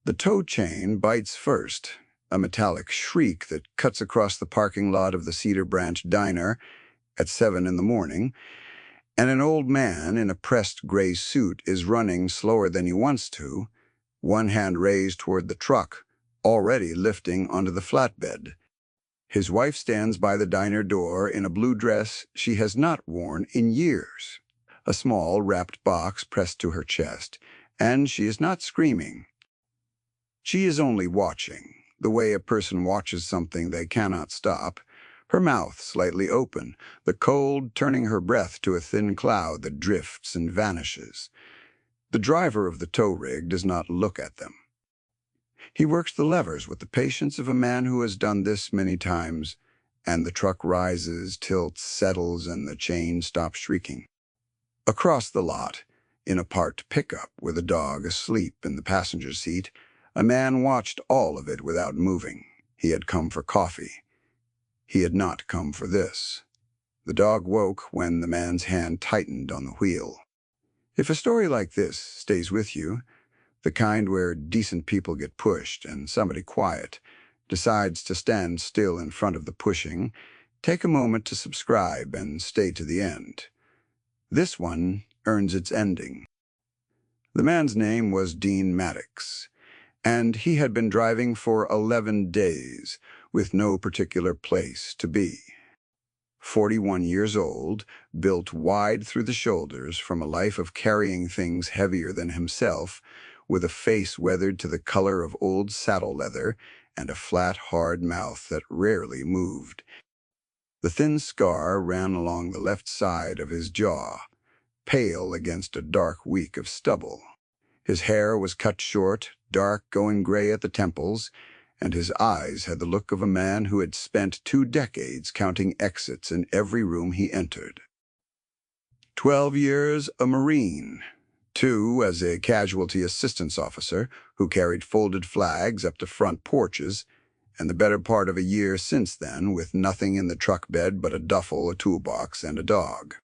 The tow chain bites first, a metallic shriek that cuts across the parking lot of the Cedar Branch Diner at 7 in the morning, and an old man in a pressed gray suit is running slower than he wants to, one hand raised toward the truck, already lifting onto the flatbed. His wife stands by the diner door in a blue dress she has not worn in years, a small wrapped box pressed to her chest, and she is not screaming. She is only watching, the way a person watches something they cannot stop, her mouth slightly open, the cold turning her breath to a thin cloud that drifts and vanishes. The driver of the tow rig does not look at them. He works the levers with the patience of a man who has done this many times, and the truck rises, tilts, settles, and the chain stops shrieking. Across the lot, in a parked pickup with a dog asleep in the passenger seat, a man watched all of it without moving. He had come for coffee. He had not come for this. The dog woke when the man's hand tightened on the wheel. If a story like this stays with you, the kind where decent people get pushed and somebody quiet decides to stand still in front of the pushing, take a moment to subscribe and stay to the end. This one earns its ending. The man's name was Dean Maddox, and he had been driving for 11 days with no particular place to be. 41 years old, built wide through the shoulders from a life of carrying things heavier than himself, with a face weathered to the color of old saddle leather and a flat, hard mouth that rarely moved. The thin scar ran along the left side of his jaw, pale against a dark week of stubble. His hair was cut short, dark going gray at the temples, and his eyes had the look of a man who had spent 2 decades counting exits in every room he entered. 12 years a Marine, 2 as a casualty assistance officer who carried folded flags up to front porches, and the better part of a year since then with nothing in the truck bed but a duffel, a toolbox, and a dog.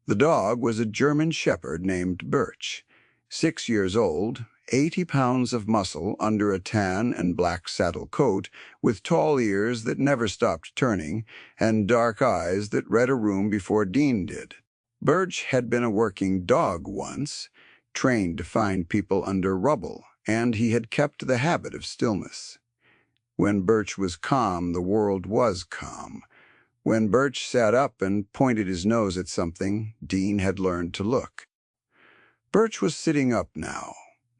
The dog was a German shepherd named Birch, 6 years old, 80 pounds of muscle under a tan and black saddle coat, with tall ears that never stopped turning, and dark eyes that read a room before Dean did. Birch had been a working dog once, trained to find people under rubble, and he had kept the habit of stillness. When Birch was calm, the world was calm. When Birch sat up and pointed his nose at something, Dean had learned to look. Birch was sitting up now.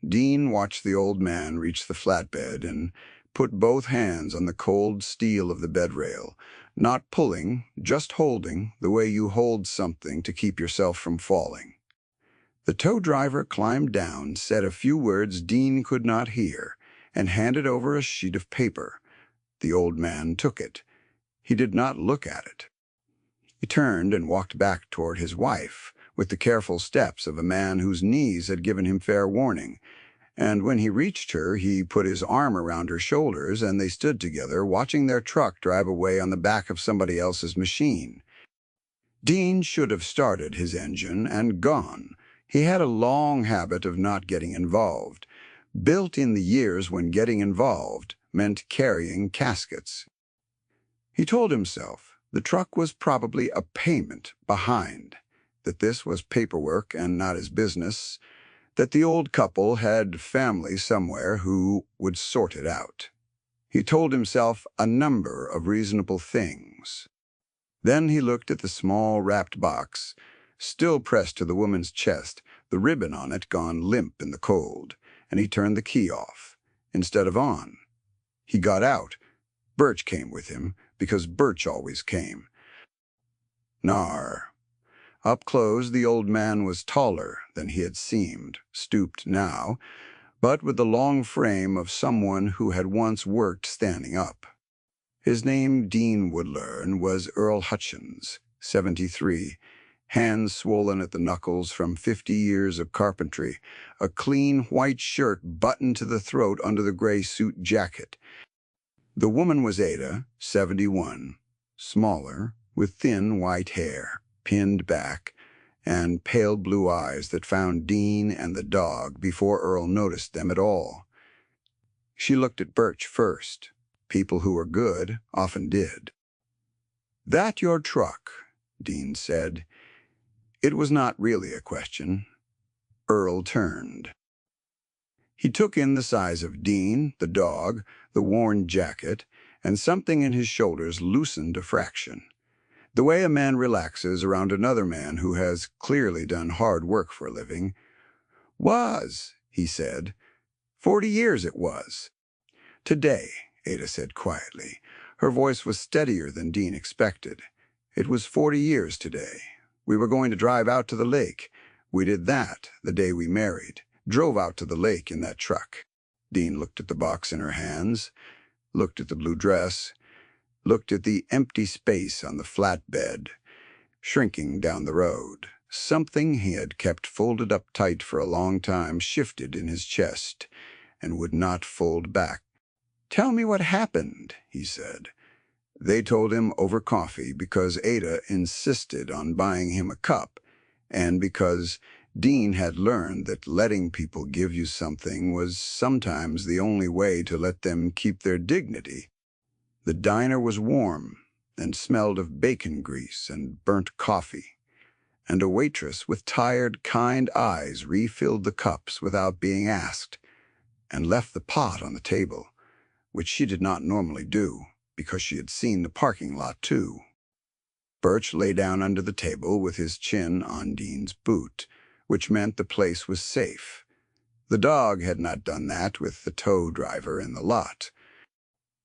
Dean watched the old man reach the flatbed and put both hands on the cold steel of the bed rail, not pulling, just holding, the way you hold something to keep yourself from falling. The tow driver climbed down, said a few words Dean could not hear, and handed over a sheet of paper. The old man took it. He did not look at it. He turned and walked back toward his wife, with the careful steps of a man whose knees had given him fair warning, and when he reached her, he put his arm around her shoulders, and they stood together, watching their truck drive away on the back of somebody else's machine. Dean should have started his engine and gone. He had a long habit of not getting involved, built in the years when getting involved meant carrying caskets. He told himself the truck was probably a payment behind, that this was paperwork and not his business, that the old couple had family somewhere who would sort it out. He told himself a number of reasonable things. Then he looked at the small wrapped box, still pressed to the woman's chest, the ribbon on it gone limp in the cold, and he turned the key off, instead of on. He got out. Birch came with him, because Birch always came. Nar. Up close, the old man was taller than he had seemed, stooped now, but with the long frame of someone who had once worked standing up. His name, Dean would learn, was Earl Hutchins, 73, hands swollen at the knuckles from 50 years of carpentry, a clean white shirt buttoned to the throat under the gray suit jacket. The woman was Ada, 71, smaller, with thin white hair, pinned back, and pale blue eyes that found Dean and the dog before Earl noticed them at all. She looked at Birch first. People who were good often did. "That your truck?" Dean said. It was not really a question. Earl turned. He took in the size of Dean, the dog, the worn jacket, and something in his shoulders loosened a fraction. The way a man relaxes around another man who has clearly done hard work for a living. "Was," he said. 40 years it was. "Today," Ada said quietly. Her voice was steadier than Dean expected. "It was 40 years today. We were going to drive out to the lake. We did that the day we married. Drove out to the lake in that truck." Dean looked at the box in her hands, looked at the blue dress, looked at the empty space on the flatbed, shrinking down the road. Something he had kept folded up tight for a long time shifted in his chest and would not fold back. "Tell me what happened," he said. They told him over coffee because Ada insisted on buying him a cup, and because Dean had learned that letting people give you something was sometimes the only way to let them keep their dignity. The diner was warm and smelled of bacon grease and burnt coffee, and a waitress with tired, kind eyes refilled the cups without being asked, and left the pot on the table, which she did not normally do, because she had seen the parking lot too. Birch lay down under the table with his chin on Dean's boot, which meant the place was safe. The dog had not done that with the tow driver in the lot.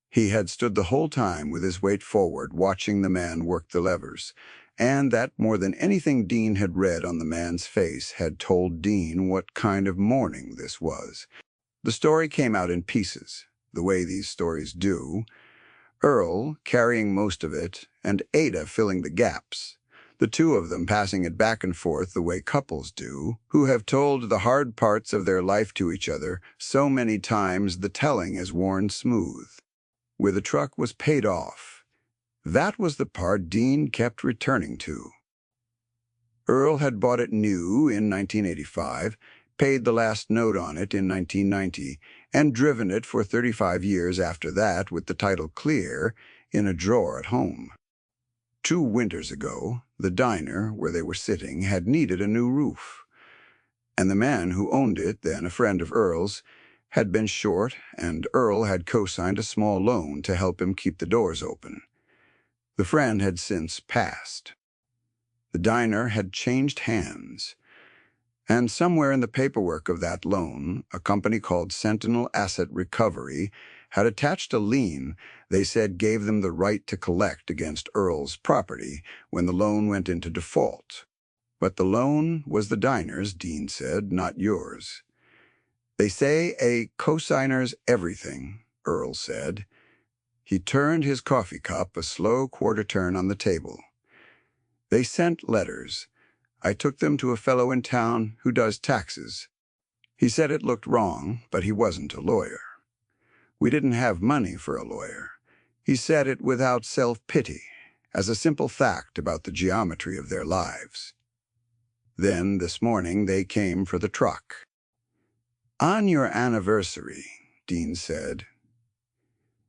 He had stood the whole time with his weight forward, watching the man work the levers, and that more than anything Dean had read on the man's face had told Dean what kind of morning this was. The story came out in pieces, the way these stories do, Earl carrying most of it and Ada filling the gaps, the two of them passing it back and forth the way couples do, who have told the hard parts of their life to each other so many times the telling is worn smooth. Where the truck was paid off. That was the part Dean kept returning to. Earl had bought it new in 1985, paid the last note on it in 1990, and driven it for 35 years after that with the title clear in a drawer at home. 2 winters ago, the diner where they were sitting had needed a new roof, and the man who owned it, then a friend of Earl's, had been short, and Earl had co-signed a small loan to help him keep the doors open. The friend had since passed. The diner had changed hands, and somewhere in the paperwork of that loan, a company called Sentinel Asset Recovery had attached a lien they said gave them the right to collect against Earl's property when the loan went into default. But the loan was the diner's, Dean said, not yours. "They say a co-signer's everything," Earl said. He turned his coffee cup a slow quarter turn on the table. "They sent letters. I took them to a fellow in town who does taxes. He said it looked wrong, but he wasn't a lawyer. We didn't have money for a lawyer. He said it without self-pity, as a simple fact about the geometry of their lives. Then this morning they came for the truck." "On your anniversary," Dean said.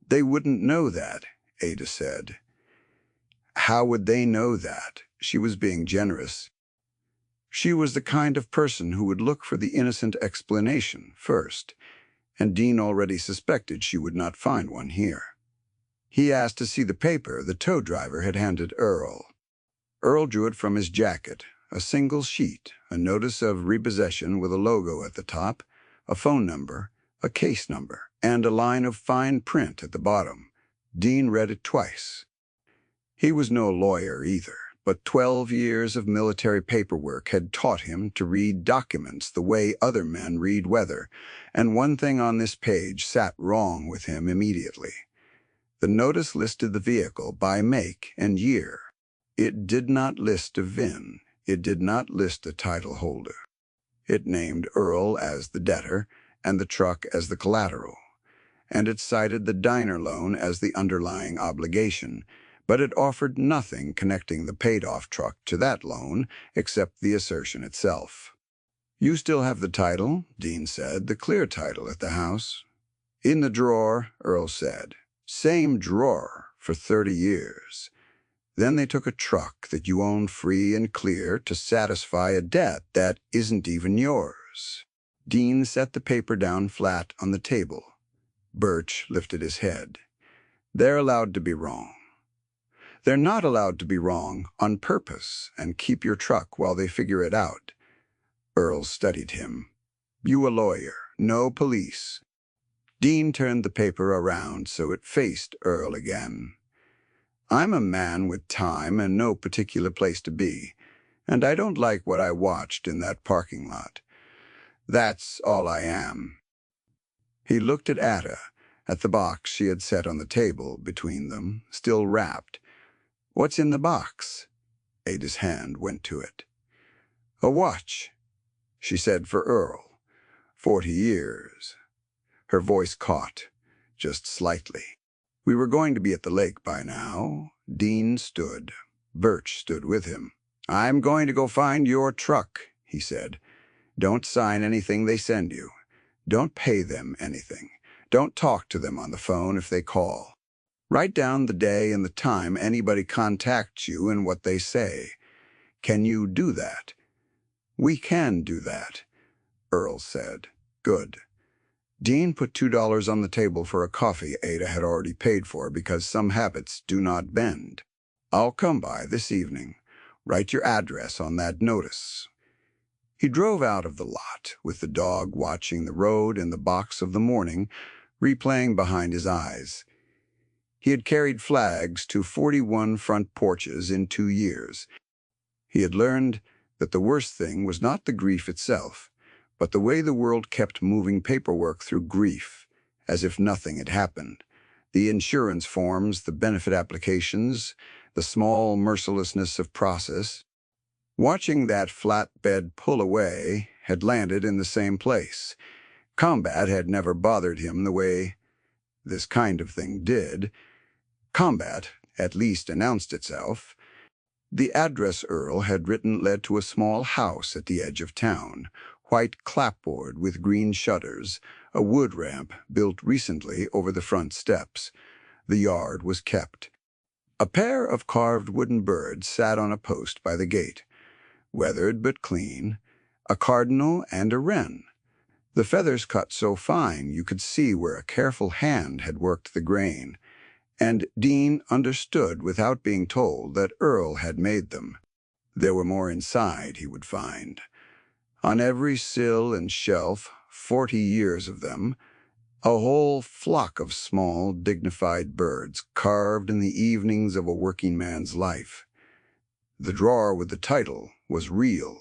"They wouldn't know that," Ada said. "How would they know that?" She was being generous. She was the kind of person who would look for the innocent explanation first, and Dean already suspected she would not find one here. He asked to see the paper the tow driver had handed Earl. Earl drew it from his jacket, a single sheet, a notice of repossession with a logo at the top, a phone number, a case number, and a line of fine print at the bottom. Dean read it twice. He was no lawyer either, but 12 years of military paperwork had taught him to read documents the way other men read weather, and one thing on this page sat wrong with him immediately. The notice listed the vehicle by make and year. It did not list a VIN. It did not list a title holder. It named Earl as the debtor and the truck as the collateral, and it cited the diner loan as the underlying obligation, but it offered nothing connecting the paid-off truck to that loan except the assertion itself. "You still have the title," Dean said, "the clear title at the house." In the drawer, Earl said. Same drawer for 30 years. Then they took a truck that you own free and clear to satisfy a debt that isn't even yours. Dean set the paper down flat on the table. Birch lifted his head. They're allowed to be wrong. They're not allowed to be wrong on purpose and keep your truck while they figure it out. Earl studied him. You a lawyer, no police. Dean turned the paper around so it faced Earl again. I'm a man with time and no particular place to be, and I don't like what I watched in that parking lot. That's all I am. He looked at Ada, at the box she had set on the table between them, still wrapped. What's in the box? Ada's hand went to it. A watch, she said for Earl. 40 years. Her voice caught, just slightly. We were going to be at the lake by now. Dean stood. Birch stood with him. I'm going to go find your truck, he said. Don't sign anything they send you. Don't pay them anything. Don't talk to them on the phone if they call. Write down the day and the time anybody contacts you and what they say. Can you do that? We can do that, Earl said. Good. Dean put $2 on the table for a coffee Ada had already paid for because some habits do not bend. I'll come by this evening. Write your address on that notice. He drove out of the lot, with the dog watching the road and the box of the morning replaying behind his eyes. He had carried flags to 41 front porches in 2 years. He had learned that the worst thing was not the grief itself, but the way the world kept moving paperwork through grief, as if nothing had happened. The insurance forms, the benefit applications, the small mercilessness of process. Watching that flatbed pull away had landed in the same place. Combat had never bothered him the way this kind of thing did. Combat at least announced itself. The address Earl had written led to a small house at the edge of town, white clapboard with green shutters, a wood ramp built recently over the front steps. The yard was kept. A pair of carved wooden birds sat on a post by the gate, weathered but clean, a cardinal and a wren. The feathers cut so fine you could see where a careful hand had worked the grain, and Dean understood without being told that Earl had made them. There were more inside, he would find. On every sill and shelf, 40 years of them, a whole flock of small, dignified birds carved in the evenings of a working man's life. The drawer with the title was real.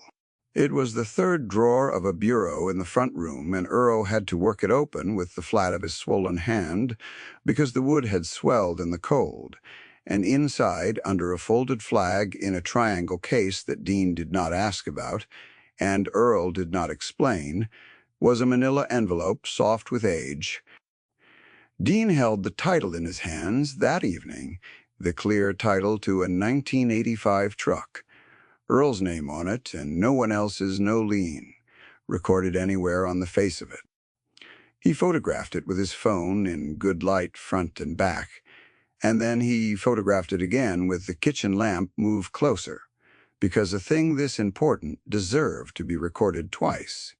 It was the third drawer of a bureau in the front room, and Earl had to work it open with the flat of his swollen hand because the wood had swelled in the cold, and inside, under a folded flag in a triangle case that Dean did not ask about, and Earl did not explain, was a manila envelope soft with age. Dean held the title in his hands that evening, the clear title to a 1985 truck. Earl's name on it, and no one else's no lien, recorded anywhere on the face of it. He photographed it with his phone in good light front and back, and then he photographed it again with the kitchen lamp moved closer, because a thing this important deserved to be recorded twice.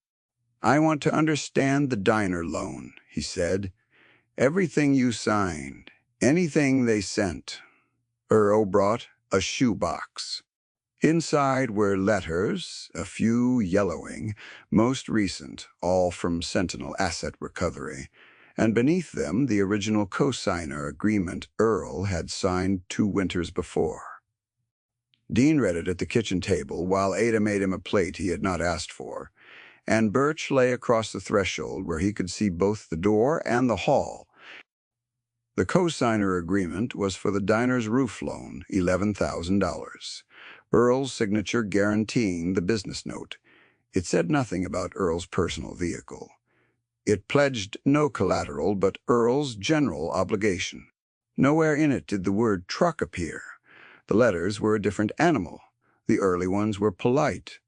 I want to understand the diner loan, he said. Everything you signed, anything they sent. Earl brought a shoebox. Inside were letters, a few yellowing, most recent, all from Sentinel Asset Recovery, and beneath them the original co-signer agreement Earl had signed 2 winters before. Dean read it at the kitchen table while Ada made him a plate he had not asked for, and Birch lay across the threshold where he could see both the door and the hall. The co-signer agreement was for the diner's roof loan, $11,000. Earl's signature guaranteeing the business note. It said nothing about Earl's personal vehicle. It pledged no collateral but Earl's general obligation. Nowhere in it did the word truck appear. The letters were a different animal. The early ones were polite,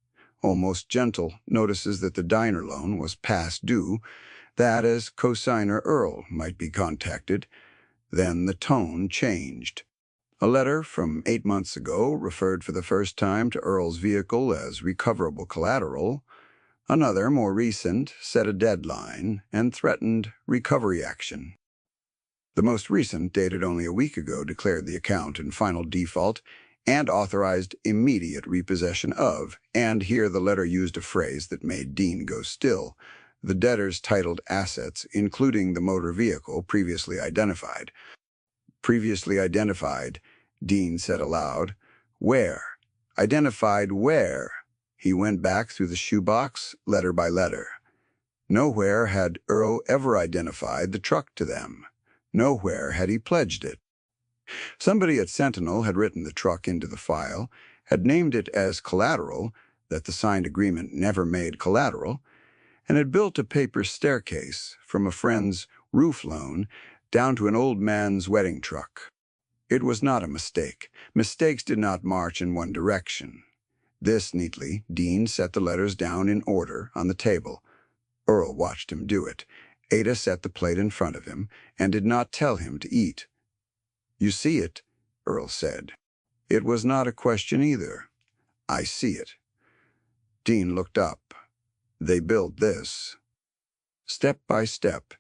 almost gentle notices that the diner loan was past due, that as cosigner Earl might be contacted. Then the tone changed. A letter from 8 months ago referred for the first time to Earl's vehicle as recoverable collateral. Another, more recent, set a deadline and threatened recovery action. The most recent, dated only a week ago, declared the account in final default and authorized immediate repossession of, and here the letter used a phrase that made Dean go still, the debtor's titled assets, including the motor vehicle previously identified. Previously identified, Dean said aloud. Where? Identified where? He went back through the shoebox, letter by letter. Nowhere had Earl ever identified the truck to them. Nowhere had he pledged it. Somebody at Sentinel had written the truck into the file, had named it as collateral, that the signed agreement never made collateral, and had built a paper staircase from a friend's roof loan down to an old man's wedding truck. It was not a mistake. Mistakes did not march in one direction. This neatly, Dean set the letters down in order on the table. Earl watched him do it. Ada set the plate in front of him and did not tell him to eat. You see it, Earl said. It was not a question either. I see it. Dean looked up. They built this. Step by step.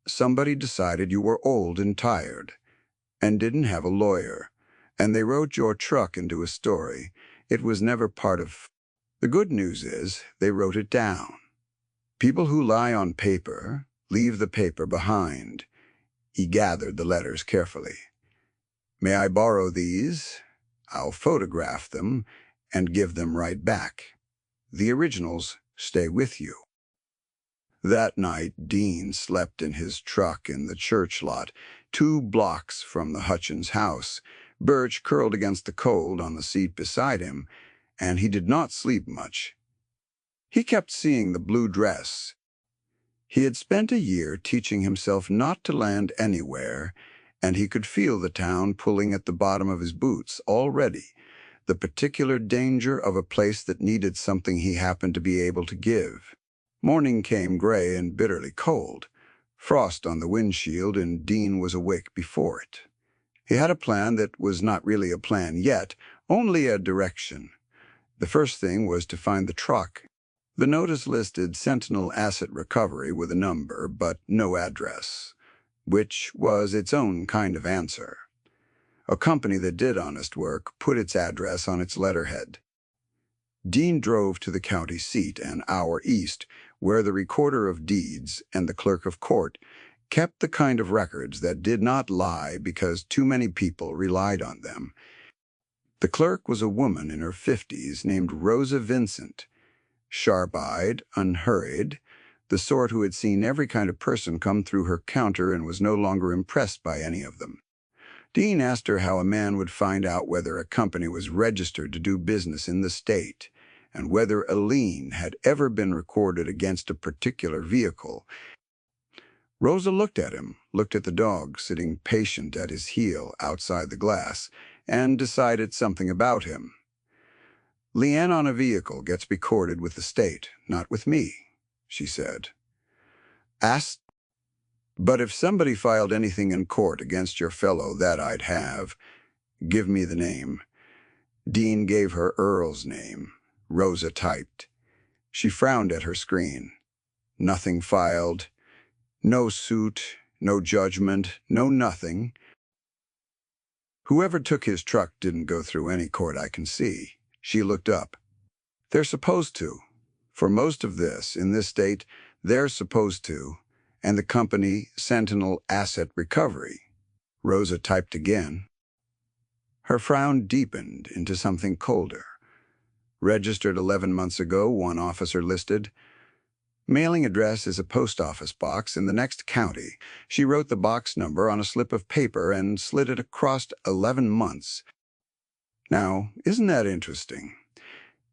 Somebody decided you were old and tired and didn't have a lawyer, and they wrote your truck into a story. It was never part of. The good news is they wrote it down. People who lie on paper leave the paper behind. He gathered the letters carefully. May I borrow these? I'll photograph them and give them right back. The originals stay with you. That night, Dean slept in his truck in the church lot, 2 blocks from the Hutchins house. Birch curled against the cold on the seat beside him, and he did not sleep much. He kept seeing the blue dress. He had spent a year teaching himself not to land anywhere, and he could feel the town pulling at the bottom of his boots already, the particular danger of a place that needed something he happened to be able to give. Morning came gray and bitterly cold, frost on the windshield, and Dean was awake before it. He had a plan that was not really a plan yet, only a direction. The first thing was to find the truck. The notice listed Sentinel Asset Recovery with a number, but no address, which was its own kind of answer. A company that did honest work put its address on its letterhead. Dean drove to the county seat, an hour east, where the recorder of deeds and the clerk of court kept the kind of records that did not lie because too many people relied on them. The clerk was a woman in her 50s named Rosa Vincent, sharp-eyed, unhurried, the sort who had seen every kind of person come through her counter and was no longer impressed by any of them. Dean asked her how a man would find out whether a company was registered to do business in the state, and whether a lien had ever been recorded against a particular vehicle. Rosa looked at him, looked at the dog sitting patient at his heel outside the glass, and decided something about him. Lien on a vehicle gets recorded with the state, not with me, she said. Asked, but if somebody filed anything in court against your fellow, that I'd have. Give me the name. Dean gave her Earl's name. Rosa typed. She frowned at her screen. Nothing filed. No suit, no judgment, no nothing. Whoever took his truck didn't go through any court I can see. She looked up. They're supposed to. For most of this, in this state, they're supposed to. And the company, Sentinel Asset Recovery. Rosa typed again. Her frown deepened into something colder. Registered 11 months ago, one officer listed. Mailing address is a post office box in the next county. She wrote the box number on a slip of paper and slid it across 11 months. Now, isn't that interesting?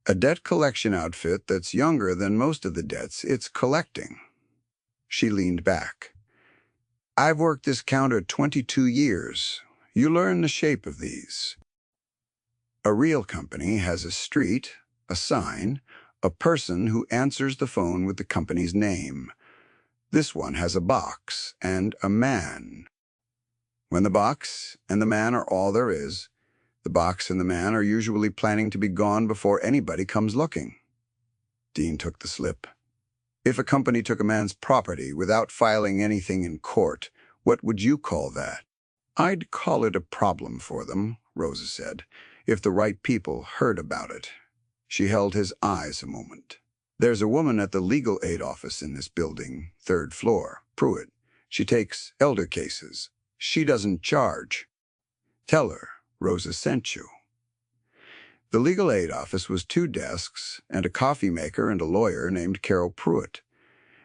A debt collection outfit that's younger than most of the debts it's collecting. She leaned back. I've worked this counter 22 years. You learn the shape of these. A real company has a street, a sign, a person who answers the phone with the company's name. This one has a box and a man. When the box and the man are all there is, the box and the man are usually planning to be gone before anybody comes looking. Dean took the slip. If a company took a man's property without filing anything in court, what would you call that? I'd call it a problem for them, Rosa said, if the right people heard about it. She held his eyes a moment. There's a woman at the legal aid office in this building, 3rd floor, Pruitt. She takes elder cases. She doesn't charge. Tell her Rosa sent you. The legal aid office was 2 desks and a coffee maker and a lawyer named Carol Pruitt.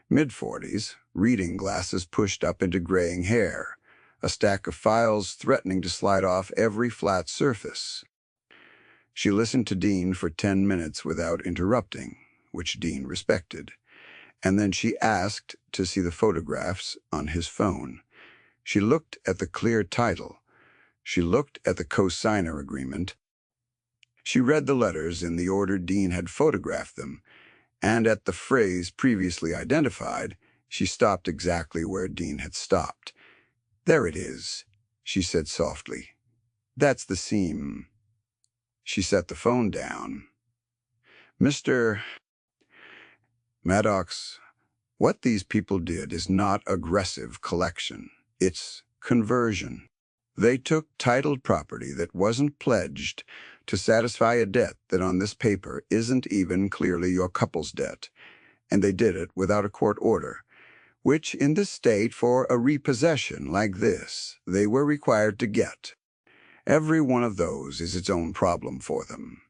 Mid-40s, reading glasses pushed up into graying hair, a stack of files threatening to slide off every flat surface. She listened to Dean for 10 minutes without interrupting, which Dean respected, and then she asked to see the photographs on his phone. She looked at the clear title. She looked at the co-signer agreement. She read the letters in the order Dean had photographed them, and at the phrase previously identified, she stopped exactly where Dean had stopped. "There it is," she said softly. "That's the seam." She set the phone down. "Mr. Maddox, what these people did is not aggressive collection. It's conversion. They took titled property that wasn't pledged to satisfy a debt that on this paper isn't even clearly your couple's debt, and they did it without a court order, which in this state for a repossession like this they were required to get. Every one of those is its own problem for them.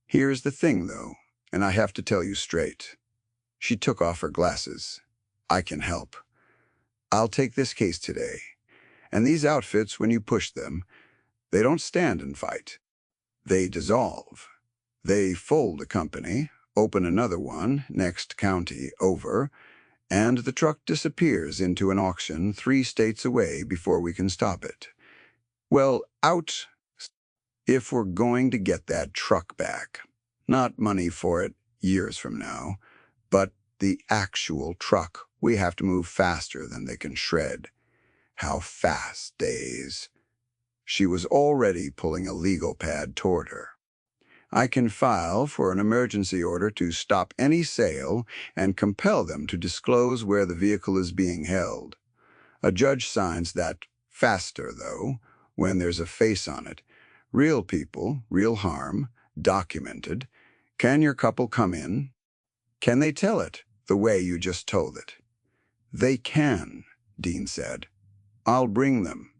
Here's the thing, though, and I have to tell you straight." She took off her glasses. "I can help. I'll take this case today. And these outfits, when you push them, they don't stand and fight. They dissolve. They fold a company, open another one, next county over, and the truck disappears into an auction 3 states away before we can stop it. Well, out if we're going to get that truck back. Not money for it years from now, but the actual truck. We have to move faster than they can shred. How fast, Days?" She was already pulling a legal pad toward her. "I can file for an emergency order to stop any sale and compel them to disclose where the vehicle is being held. A judge signs that faster, though, when there's a face on it. Real people, real harm, documented. Can your couple come in? Can they tell it the way you just told it?" "They can," Dean said. "I'll bring them."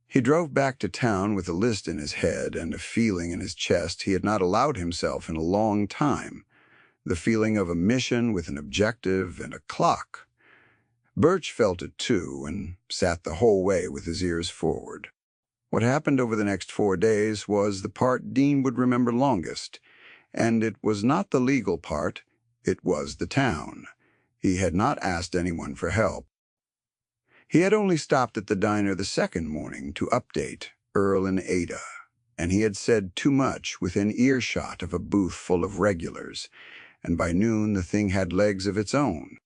He drove back to town with a list in his head and a feeling in his chest he had not allowed himself in a long time, the feeling of a mission with an objective and a clock. Birch felt it too and sat the whole way with his ears forward. What happened over the next 4 days was the part Dean would remember longest, and it was not the legal part, it was the town. He had not asked anyone for help. He had only stopped at the diner the 2nd morning to update Earl and Ada, and he had said too much within earshot of a booth full of regulars, and by noon the thing had legs of its own.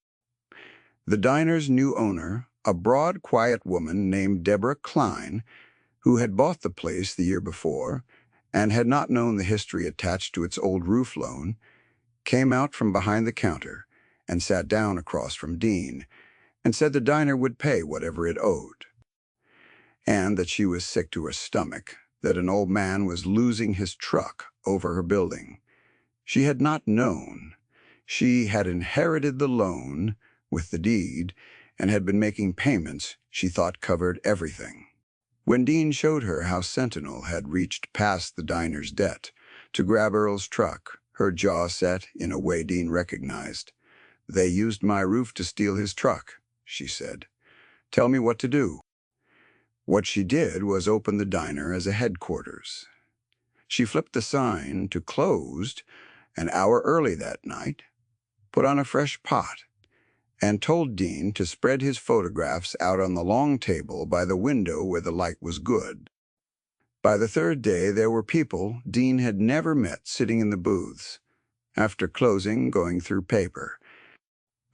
The diner's new owner, a broad, quiet woman named Deborah Klein, who had bought the place the year before and had not known the history attached to its old roof loan, came out from behind the counter and sat down across from Dean, and said the diner would pay whatever it owed, and that she was sick to her stomach, that an old man was losing his truck over her building. She had not known. She had inherited the loan with the deed and had been making payments she thought covered everything. When Dean showed her how Sentinel had reached past the diner's debt to grab Earl's truck, her jaw set in a way Dean recognized. "They used my roof to steal his truck," she said. "Tell me what to do." What she did was open the diner as a headquarters. She flipped the sign to closed an hour early that night, put on a fresh pot, and told Dean to spread his photographs out on the long table by the window where the light was good. By the 3rd day, there were people Dean had never met sitting in the booths, after closing, going through paper.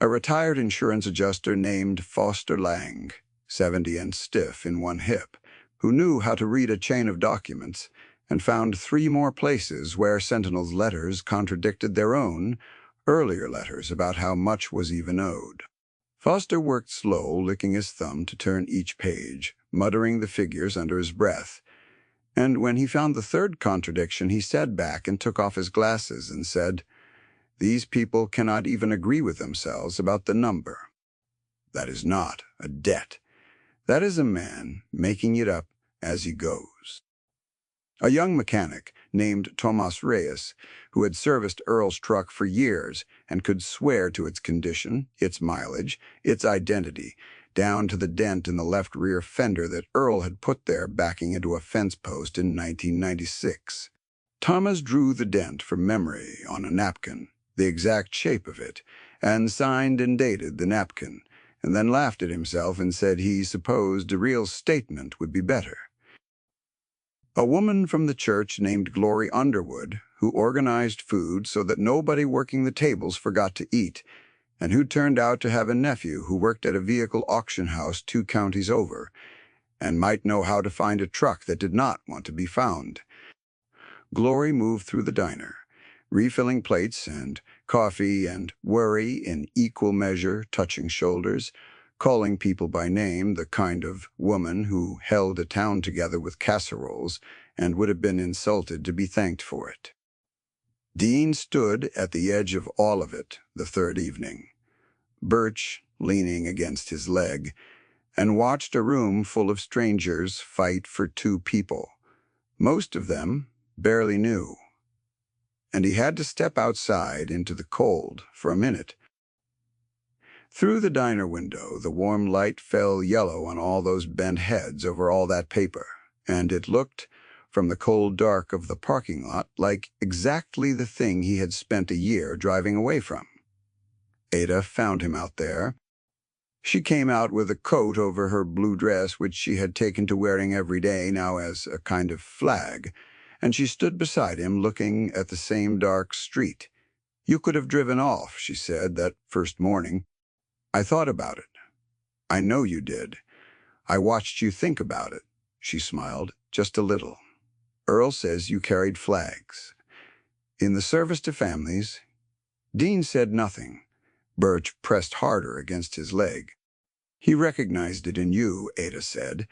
A retired insurance adjuster named Foster Lang, 70 and stiff in one hip, who knew how to read a chain of documents and found 3 more places where Sentinel's letters contradicted their own earlier letters about how much was even owed. Foster worked slow, licking his thumb to turn each page, muttering the figures under his breath. And when he found the 3rd contradiction, he sat back and took off his glasses and said, "These people cannot even agree with themselves about the number. That is not a debt. That is a man making it up as he goes." A young mechanic named Tomas Reyes, who had serviced Earl's truck for years and could swear to its condition, its mileage, its identity, down to the dent in the left rear fender that Earl had put there backing into a fence post in 1996. Thomas drew the dent from memory on a napkin, the exact shape of it, and signed and dated the napkin, and then laughed at himself and said he supposed a real statement would be better. A woman from the church named Glory Underwood, who organized food so that nobody working the tables forgot to eat, and who turned out to have a nephew who worked at a vehicle auction house 2 counties over, and might know how to find a truck that did not want to be found. Glory moved through the diner, refilling plates and coffee and worry in equal measure, touching shoulders, calling people by name, the kind of woman who held a town together with casseroles and would have been insulted to be thanked for it. Dean stood at the edge of all of it the 3rd evening, Birch leaning against his leg, and watched a room full of strangers fight for 2 people. Most of them barely knew. And he had to step outside into the cold for a minute. Through the diner window, the warm light fell yellow on all those bent heads over all that paper, and it looked, from the cold dark of the parking lot, like exactly the thing he had spent a year driving away from. Ada found him out there. She came out with a coat over her blue dress, which she had taken to wearing every day now as a kind of flag, and she stood beside him looking at the same dark street. "You could have driven off," she said, that first morning. "I thought about it. I know you did. I watched you think about it." She smiled, just a little. "Earl says you carried flags. In the service to families." Dean said nothing. Birch pressed harder against his leg. "He recognized it in you," Ada said.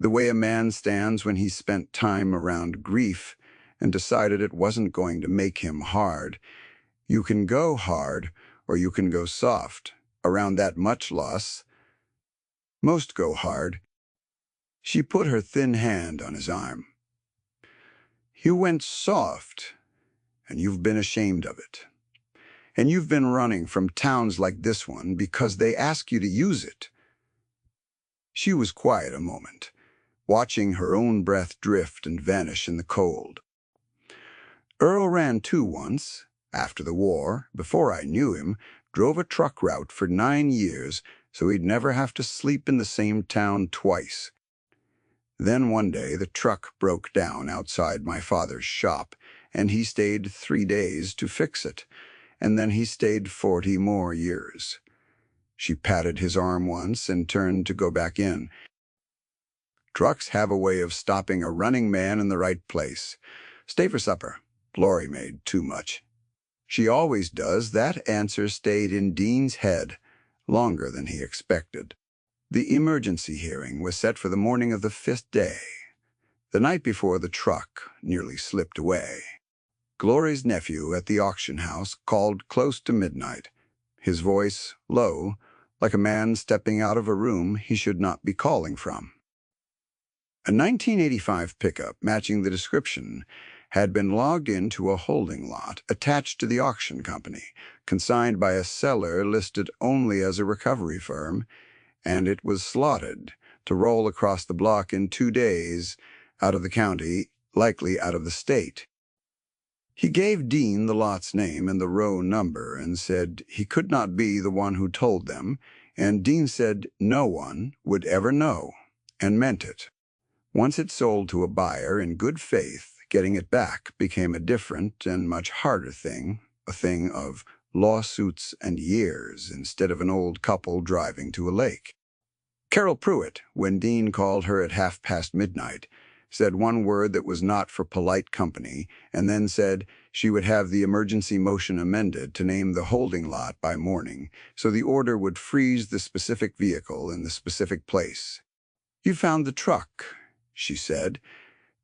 "The way a man stands when he's spent time around grief and decided it wasn't going to make him hard. You can go hard, or you can go soft. Around that much loss, most go hard." She put her thin hand on his arm. "You went soft, and you've been ashamed of it. And you've been running from towns like this one because they ask you to use it." She was quiet a moment, watching her own breath drift and vanish in the cold. "Earl ran 2 once, after the war, before I knew him, drove a truck route for 9 years so he'd never have to sleep in the same town twice. Then one day the truck broke down outside my father's shop, and he stayed 3 days to fix it, and then he stayed 40 more years." She patted his arm once and turned to go back in. "Trucks have a way of stopping a running man in the right place. Stay for supper. Glory made too much." "She always does." That answer stayed in Dean's head longer than he expected. The emergency hearing was set for the morning of the 5th day, the night before the truck nearly slipped away. Glory's nephew at the auction house called close to midnight, his voice low, like a man stepping out of a room he should not be calling from. A 1985 pickup matching the description had been logged into a holding lot attached to the auction company, consigned by a seller listed only as a recovery firm, and it was slotted to roll across the block in 2 days, out of the county, likely out of the state. He gave Dean the lot's name and the row number and said he could not be the one who told them, and Dean said no one would ever know, and meant it. Once it sold to a buyer in good faith, getting it back became a different and much harder thing, a thing of lawsuits and years instead of an old couple driving to a lake. Carol Pruitt, when Dean called her at midnight, said one word that was not for polite company, and then said she would have the emergency motion amended to name the holding lot by morning, so the order would freeze the specific vehicle in the specific place. "You found the truck," she said.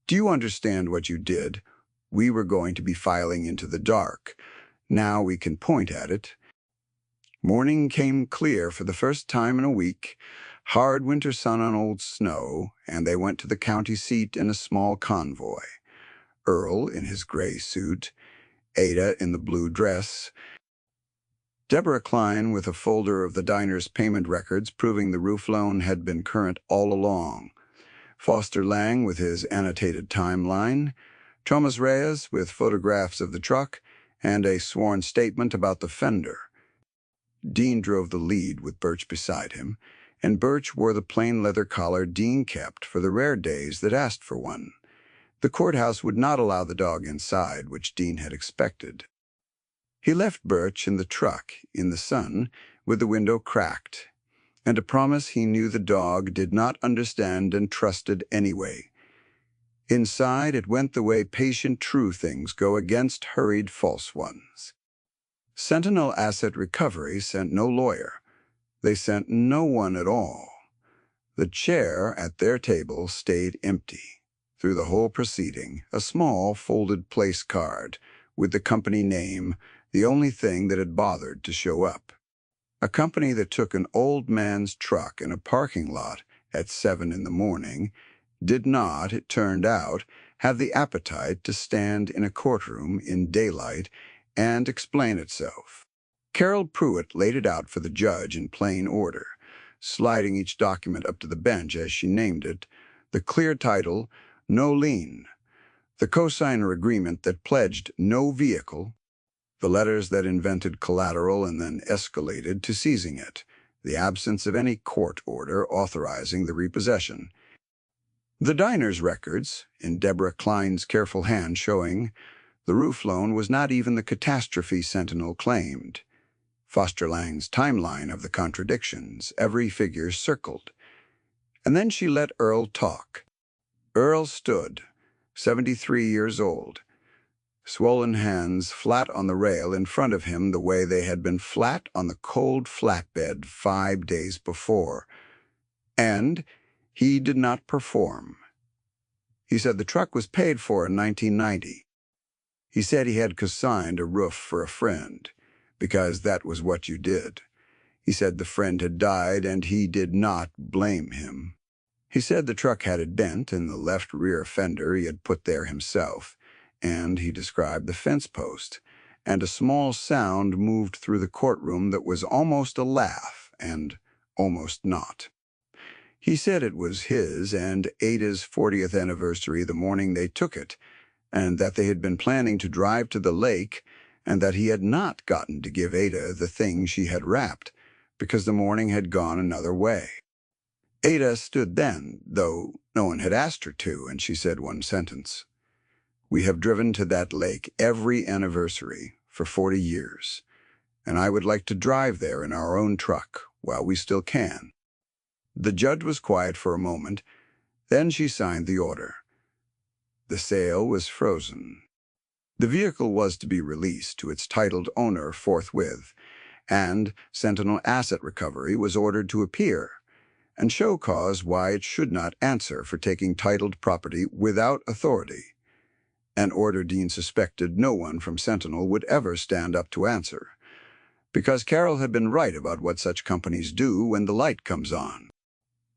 "Do you understand what you did? We were going to be filing into the dark. Now we can point at it." Morning came clear for the first time in a week, hard winter sun on old snow, and they went to the county seat in a small convoy. Earl in his gray suit, Ada in the blue dress, Deborah Klein with a folder of the diner's payment records proving the roof loan had been current all along, Foster Lang with his annotated timeline, Thomas Reyes with photographs of the truck, and a sworn statement about the fender. Dean drove the lead with Birch beside him, and Birch wore the plain leather collar Dean kept for the rare days that asked for one. The courthouse would not allow the dog inside, which Dean had expected. He left Birch in the truck, in the sun, with the window cracked, and a promise he knew the dog did not understand and trusted anyway. Inside, it went the way patient, true things go against hurried, false ones. Sentinel Asset Recovery sent no lawyer. They sent no one at all. The chair at their table stayed empty. Through the whole proceeding, a small folded place card with the company name, the only thing that had bothered to show up. A company that took an old man's truck in a parking lot at 7 in the morning did not, it turned out, have the appetite to stand in a courtroom in daylight and explain itself. Carol Pruitt laid it out for the judge in plain order, sliding each document up to the bench as she named it, the clear title, "No Lien," the cosigner agreement that pledged no vehicle, the letters that invented collateral and then escalated to seizing it, the absence of any court order authorizing the repossession. The diner's records, in Deborah Klein's careful hand showing, the roof loan was not even the catastrophe Sentinel claimed. Foster Lang's timeline of the contradictions, every figure circled. And then she let Earl talk. Earl stood, 73 years old, swollen hands flat on the rail in front of him the way they had been flat on the cold flatbed 5 days before. And he did not perform. He said the truck was paid for in 1990. He said he had consigned a roof for a friend, because that was what you did. He said the friend had died and he did not blame him. He said the truck had a dent in the left rear fender he had put there himself, and he described the fence post, and a small sound moved through the courtroom that was almost a laugh and almost not. He said it was his and Ada's 40th anniversary the morning they took it, and that they had been planning to drive to the lake, and that he had not gotten to give Ada the thing she had wrapped, because the morning had gone another way. Ada stood then, though no one had asked her to, and she said one sentence. "We have driven to that lake every anniversary for 40 years, and I would like to drive there in our own truck while we still can." The judge was quiet for a moment. Then she signed the order. The sale was frozen. The vehicle was to be released to its titled owner forthwith, and Sentinel Asset Recovery was ordered to appear and show cause why it should not answer for taking titled property without authority, an order Dean suspected no one from Sentinel would ever stand up to answer, because Carol had been right about what such companies do when the light comes on.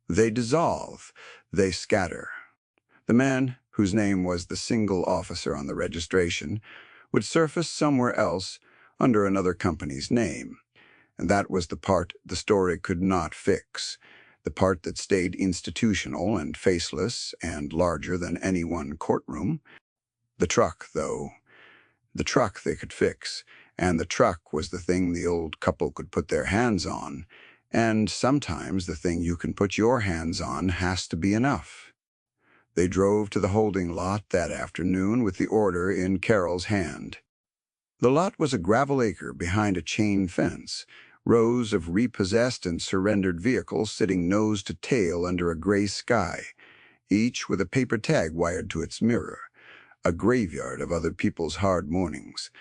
They dissolve, they scatter. The man, whose name was the single officer on the registration, would surface somewhere else under another company's name, and that was the part the story could not fix, the part that stayed institutional and faceless and larger than any one courtroom. The truck, though. The truck they could fix, and the truck was the thing the old couple could put their hands on, and sometimes the thing you can put your hands on has to be enough. They drove to the holding lot that afternoon with the order in Carol's hand. The lot was a gravel acre behind a chain fence, rows of repossessed and surrendered vehicles sitting nose to tail under a gray sky, each with a paper tag wired to its mirror, a graveyard of other people's hard mornings.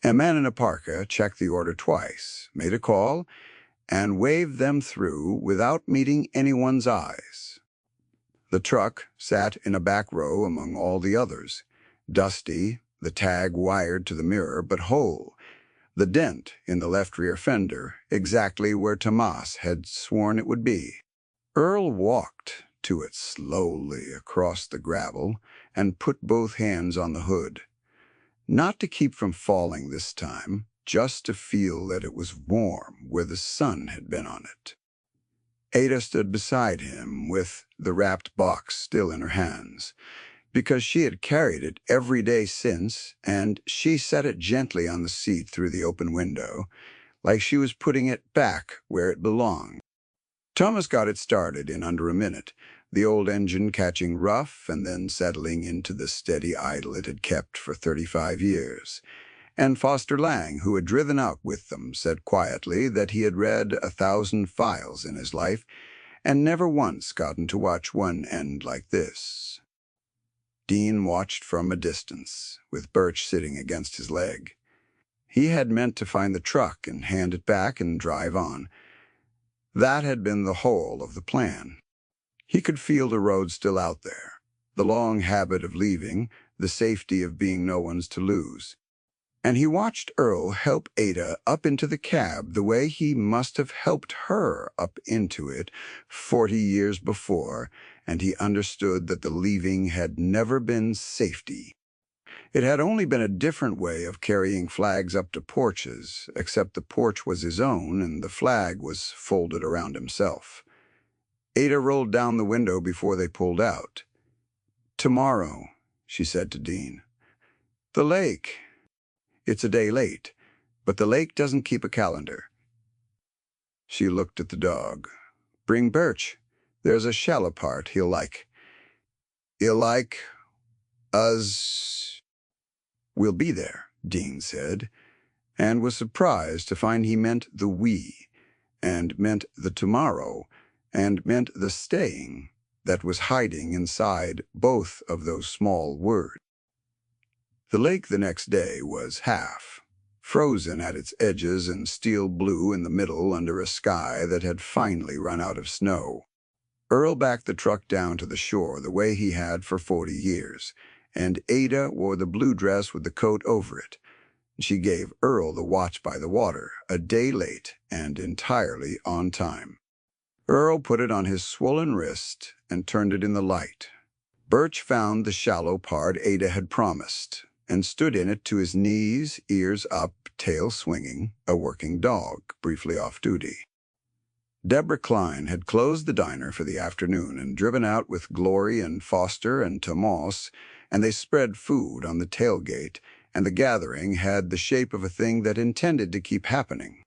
A man in a parka checked the order twice, made a call, and waved them through without meeting anyone's eyes. The truck sat in a back row among all the others, dusty, the tag wired to the mirror but whole, the dent in the left rear fender exactly where Tomas had sworn it would be. Earl walked to it slowly across the gravel and put both hands on the hood. Not to keep from falling this time, just to feel that it was warm where the sun had been on it. Ada stood beside him with the wrapped box still in her hands, because she had carried it every day since, and she set it gently on the seat through the open window, like she was putting it back where it belonged. Thomas got it started in under a minute, the old engine catching rough and then settling into the steady idle it had kept for 35 years. And Foster Lang, who had driven out with them, said quietly that he had read 1,000 files in his life and never once gotten to watch one end like this. Dean watched from a distance, with Birch sitting against his leg. He had meant to find the truck and hand it back and drive on. That had been the whole of the plan. He could feel the road still out there, the long habit of leaving, the safety of being no one's to lose. And he watched Earl help Ada up into the cab the way he must have helped her up into it 40 years before, and he understood that the leaving had never been safety. It had only been a different way of carrying flags up to porches, except the porch was his own and the flag was folded around himself. Ada rolled down the window before they pulled out. "Tomorrow," she said to Dean. "The lake. It's a day late, but the lake doesn't keep a calendar." She looked at the dog. "Bring Birch. There's a shallow part he'll like." "He'll like us." "We'll be there," Dean said, and was surprised to find he meant the we, and meant the tomorrow, and meant the staying that was hiding inside both of those small words. The lake the next day was half, frozen at its edges and steel blue in the middle under a sky that had finally run out of snow. Earl backed the truck down to the shore the way he had for 40 years, and Ada wore the blue dress with the coat over it. She gave Earl the watch by the water, a day late and entirely on time. Earl put it on his swollen wrist and turned it in the light. Birch found the shallow part Ada had promised, and stood in it to his knees, ears up, tail swinging, a working dog, briefly off duty. Deborah Klein had closed the diner for the afternoon and driven out with Glory and Foster and Tomas, and they spread food on the tailgate, and the gathering had the shape of a thing that intended to keep happening.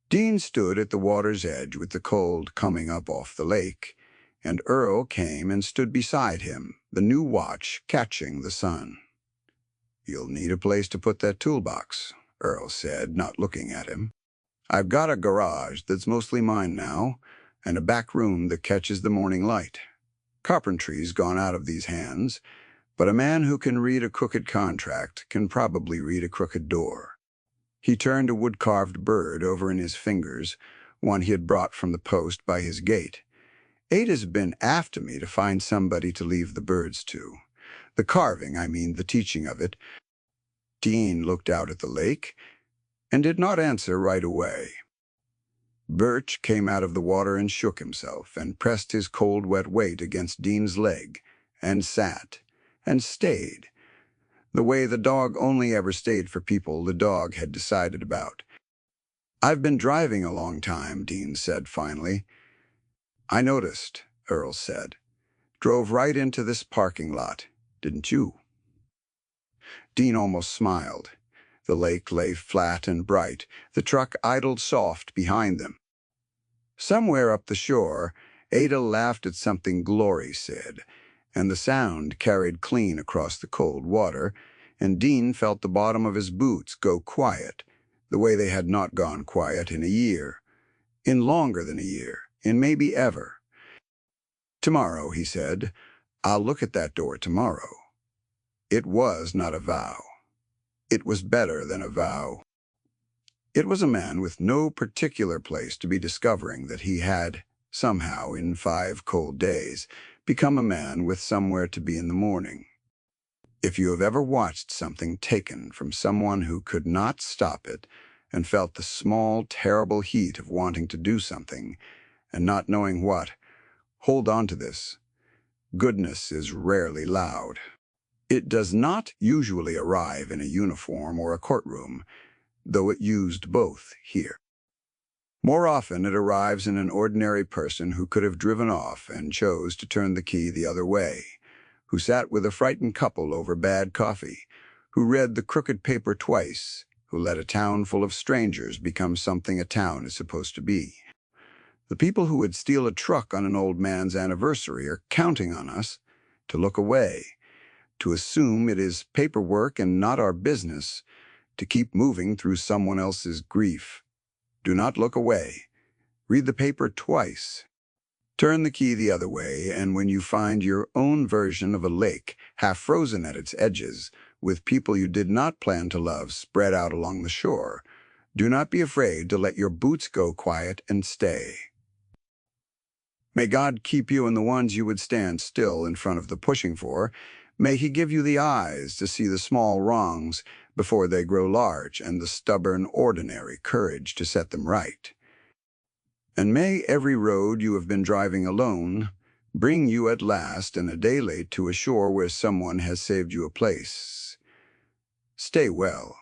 Dean stood at the water's edge with the cold coming up off the lake, and Earl came and stood beside him, the new watch catching the sun. "You'll need a place to put that toolbox," Earl said, not looking at him. "I've got a garage that's mostly mine now, and a back room that catches the morning light. Carpentry's gone out of these hands, but a man who can read a crooked contract can probably read a crooked door." He turned a wood-carved bird over in his fingers, one he had brought from the post by his gate. "Ada's been after me to find somebody to leave the birds to. The carving, I mean the teaching of it." Dean looked out at the lake and did not answer right away. Birch came out of the water and shook himself and pressed his cold, wet weight against Dean's leg and sat and stayed, the way the dog only ever stayed for people the dog had decided about. "I've been driving a long time," Dean said finally. "I noticed," Earl said. "Drove right into this parking lot, didn't you?" Dean almost smiled. The lake lay flat and bright. The truck idled soft behind them. Somewhere up the shore, Ada laughed at something Glory said, and the sound carried clean across the cold water, and Dean felt the bottom of his boots go quiet, the way they had not gone quiet in a year, in longer than a year, in maybe ever. "Tomorrow," he said, "I'll look at that door tomorrow." It was not a vow. It was better than a vow. It was a man with no particular place to be discovering that he had, somehow, in 5 cold days, become a man with somewhere to be in the morning. If you have ever watched something taken from someone who could not stop it and felt the small, terrible heat of wanting to do something and not knowing what, hold on to this. Goodness is rarely loud. It does not usually arrive in a uniform or a courtroom, though it used both here. More often it arrives in an ordinary person who could have driven off and chose to turn the key the other way, who sat with a frightened couple over bad coffee, who read the crooked paper twice, who let a town full of strangers become something a town is supposed to be. The people who would steal a truck on an old man's anniversary are counting on us to look away, to assume it is paperwork and not our business, to keep moving through someone else's grief. Do not look away. Read the paper twice. Turn the key the other way, and when you find your own version of a lake, half frozen at its edges, with people you did not plan to love spread out along the shore, do not be afraid to let your boots go quiet and stay. May God keep you and the ones you would stand still in front of the pushing for. May He give you the eyes to see the small wrongs before they grow large, and the stubborn, ordinary courage to set them right. And may every road you have been driving alone bring you at last and a day late to a shore where someone has saved you a place. Stay well,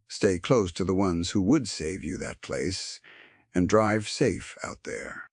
stay close to the ones who would save you that place, and drive safe out there.